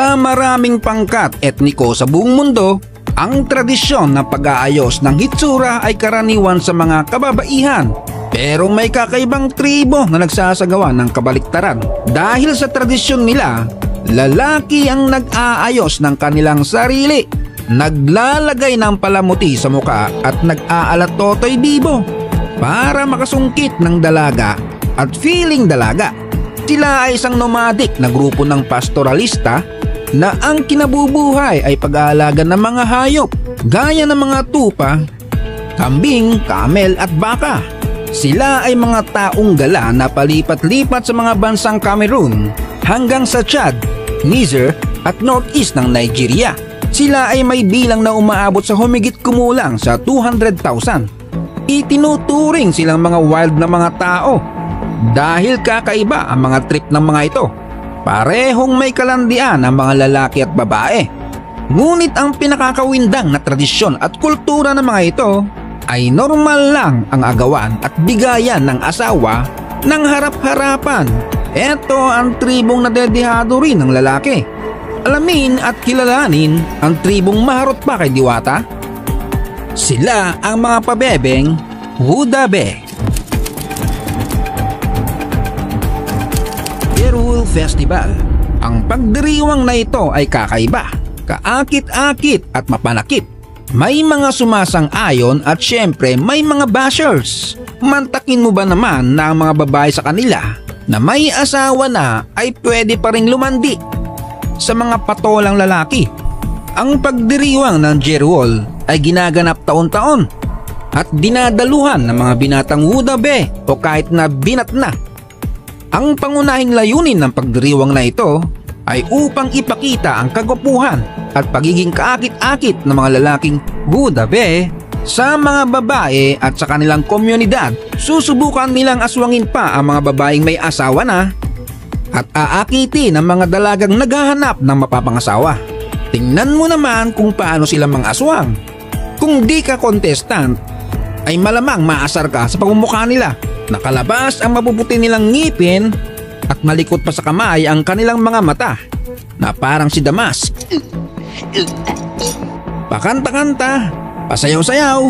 Sa maraming pangkat etniko sa buong mundo, ang tradisyon ng pag-aayos ng hitsura ay karaniwan sa mga kababaihan. Pero may kakaibang tribo na nagsasagawa ng kabaliktaran. Dahil sa tradisyon nila, lalaki ang nag-aayos ng kanilang sarili, naglalagay ng palamuti sa muka at nag-aalat totoy bibo para makasungkit ng dalaga at feeling dalaga. Sila ay isang nomadic na grupo ng pastoralista na ang kinabubuhay ay pag-aalaga ng mga hayop gaya ng mga tupa, kambing, camel at baka. Sila ay mga taong gala na palipat-lipat sa mga bansang Cameroon hanggang sa Chad, Niger at northeast ng Nigeria. Sila ay may bilang na umaabot sa humigit kumulang sa 200,000. Itinuturing silang mga wild na mga tao dahil kakaiba ang mga trip ng mga ito. Parehong may kalandian ang mga lalaki at babae. Ngunit ang pinakakawindang na tradisyon at kultura ng mga ito ay normal lang ang agawan at bigayan ng asawa ng harap-harapan. Ito ang tribong nadedihado rin ng lalaki. Alamin at kilalanin ang tribong maharot pa kay Diwata. Sila ang mga pabebeng Wodaabe. Jerwol Festival. Ang pagdiriwang na ito ay kakaiba, kaakit-akit at mapanakip. May mga sumasang-ayon at syempre may mga bashers. Mantakin mo ba naman na ang mga babae sa kanila na may asawa na ay pwede pa ring lumandi sa mga patolang lalaki? Ang pagdiriwang ng Jerwol ay ginaganap taon-taon at dinadaluhan ng mga binatang Wodaabe o kahit na binat na. Ang pangunahing layunin ng pagdiriwang na ito ay upang ipakita ang kagwapuhan at pagiging kaakit-akit ng mga lalaking Wodaabe sa mga babae at sa kanilang komunidad. Susubukan nilang aswangin pa ang mga babaeng may asawa na at aakitin ng mga dalagang naghahanap ng mapapangasawa. Tingnan mo naman kung paano sila mang-aswang. Kung di ka contestant, ay malamang maasar ka sa pagmumukha nila. Nakalabas ang mabubuti nilang ngipin at malikot pa sa kamay ang kanilang mga mata na parang si Damas. Pakanta-kanta, pasayaw-sayaw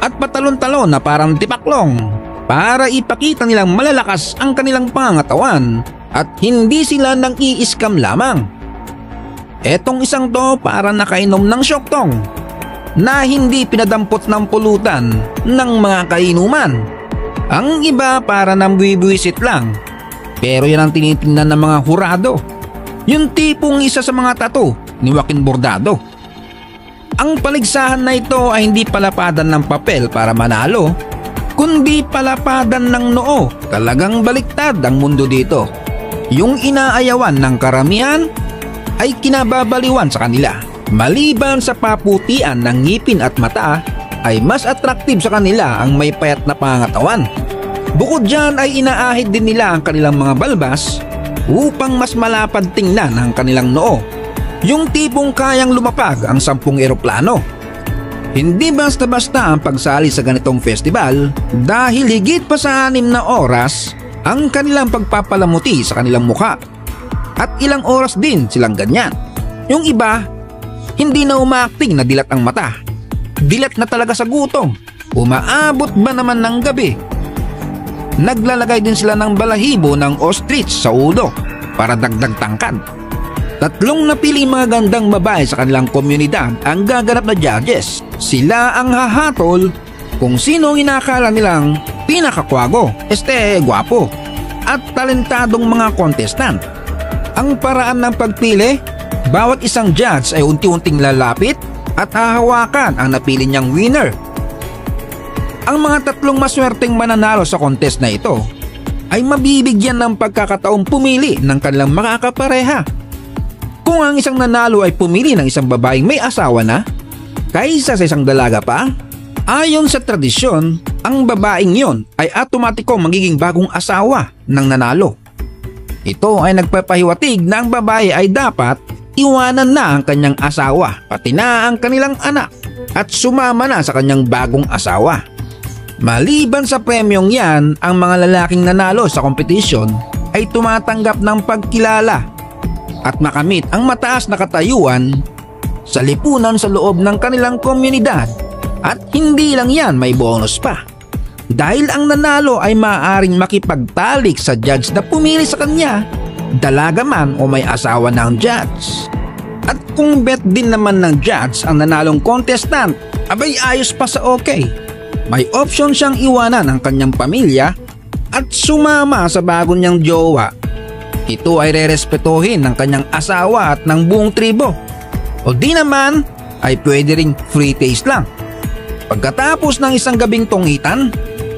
at patalon-talon na parang tipaklong para ipakita nilang malalakas ang kanilang pangatawan at hindi sila nang iiskam lamang. Etong isang to para nakainom ng syoktong na hindi pinadampot ng pulutan ng mga kainuman. Ang iba para nang buwisit lang, pero yan ang tinitingnan ng mga hurado. Yung tipong isa sa mga tattoo ni Joaquin Bordado. Ang paligsahan na ito ay hindi palapadan ng papel para manalo, kundi palapadan ng noo. Talagang baliktad ang mundo dito. Yung inaayawan ng karamihan ay kinababaliwan sa kanila. Maliban sa paputian ng ngipin at mata, ay mas attractive sa kanila ang may payat na pangatawan. Bukod dyan ay inaahid din nila ang kanilang mga balbas upang mas malapad tingnan ang kanilang noo. Yung tipong kayang lumapag ang 10 eroplano. Hindi basta-basta ang pagsali sa ganitong festival dahil higit pa sa 6 na oras ang kanilang pagpapalamuti sa kanilang mukha. At ilang oras din silang ganyan. Yung iba, hindi na umaakting na dilat ang mata. Dilat na talaga sa gutom. Umaabot ba naman ng gabi? Naglalagay din sila ng balahibo ng ostrich sa ulo para dagdag tangkad. 3 napiling mga gandang babae sa kanilang komunidad ang gaganap na judges. Sila ang hahatol kung sino ang inakala nilang pinakakwago, gwapo at talentadong mga contestant. Ang paraan ng pagpili, bawat isang judge ay unti-unting lalapit at hahawakan ang napili niyang winner. Ang mga 3 maswerteng mananalo sa contest na ito ay mabibigyan ng pagkakataong pumili ng kanilang makakapareha. Kung ang isang nanalo ay pumili ng isang babaeng may asawa na kaysa sa isang dalaga pa, ayon sa tradisyon, ang babaeng yon ay automatikong magiging bagong asawa ng nanalo. Ito ay nagpapahiwatig na ang babae ay dapat iwanan na ang kanyang asawa, pati na ang kanilang anak, at sumama na sa kanyang bagong asawa. Maliban sa premyong yan, ang mga lalaking nanalo sa kompetisyon ay tumatanggap ng pagkilala at makamit ang mataas na katayuan sa lipunan sa loob ng kanilang komunidad. At hindi lang yan, may bonus pa. Dahil ang nanalo ay maaaring makipagtalik sa judge na pumili sa kanya, dalaga man o may asawa ng judge. At kung bet din naman ng judge ang nanalong contestant, abay ayos pa sa okay. May option siyang iwanan ang kanyang pamilya at sumama sa bago niyang jowa. Ito ay rerespetuhin ng kanyang asawa at ng buong tribo. O di naman ay pwede ring free taste lang. Pagkatapos ng isang gabing tungitan,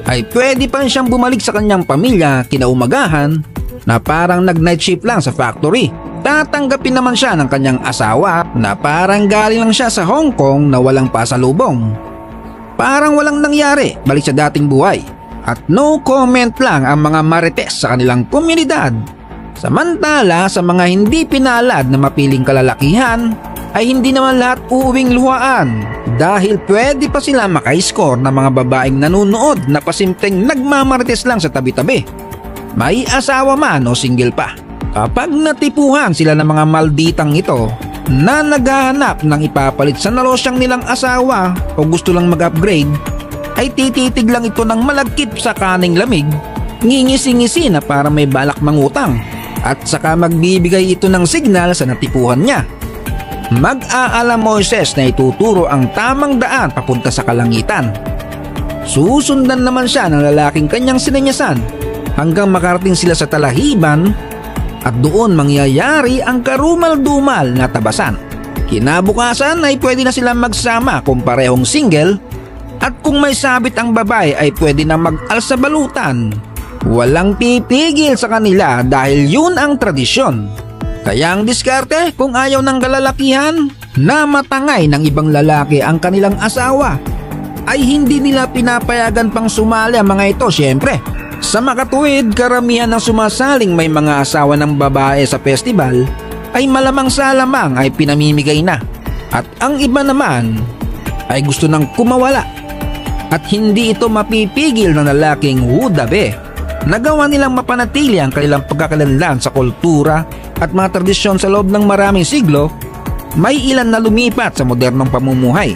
ay pwede pa rin siyang bumalik sa kanyang pamilya kinaumagahan na parang nag-night shift lang sa factory. Tatanggapin naman siya ng kanyang asawa na parang galing lang siya sa Hong Kong na walang pasalubong. Parang walang nangyari, balik sa dating buhay. At no comment lang ang mga marites sa kanilang komunidad. Samantala sa mga hindi pinalad na mapiling kalalakihan ay hindi naman lahat uuwing luhaan dahil pwede pa sila maka-score ng mga babaeng nanonood na pasimpleng nagmamarites lang sa tabi-tabi. May asawa man o single pa. Kapag natipuhan sila ng mga malditang ito na naghahanap ng ipapalit sa narosyang nilang asawa o gusto lang mag-upgrade, ay tititig lang ito ng malagkip sa kaning lamig, ngingisi-ngisi na para may balak mangutang at saka magbibigay ito ng signal sa natipuhan niya. Mag-aalam Moises na ituturo ang tamang daan papunta sa kalangitan. Susundan naman siya ng lalaking kanyang sinenyasan hanggang makarating sila sa talahiban at doon mangyayari ang karumal-dumal na tabasan. Kinabukasan ay pwede na silang magsama kung parehong single at kung may sabit ang babae ay pwede na mag-alsa balutan. Walang pipigil sa kanila dahil yun ang tradisyon. Kaya ang diskarte kung ayaw ng kalalakihan na matangay ng ibang lalaki ang kanilang asawa ay hindi nila pinapayagan pang sumali ang mga ito syempre. Sa makatuwid, karamihan ng sumasaling may mga asawa ng babae sa festival ay malamang sa lamang ay pinamimigay na. At ang iba naman ay gusto nang kumawala. At hindi ito mapipigil ng lalaking wudabe. Nagawa nilang mapanatili ang kanilang pagkakalanlan sa kultura at mga tradisyon sa loob ng maraming siglo. May ilan na lumipat sa modernong pamumuhay.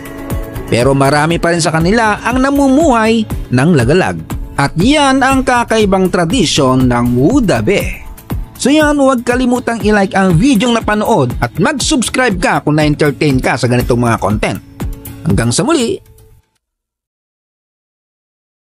Pero marami pa rin sa kanila ang namumuhay ng lagalag. At yan ang kakaibang tradisyon ng wudabe. So yan, huwag kalimutang i-like ang video napanood at mag-subscribe ka kung na-entertain ka sa ganitong mga content. Hanggang sa muli!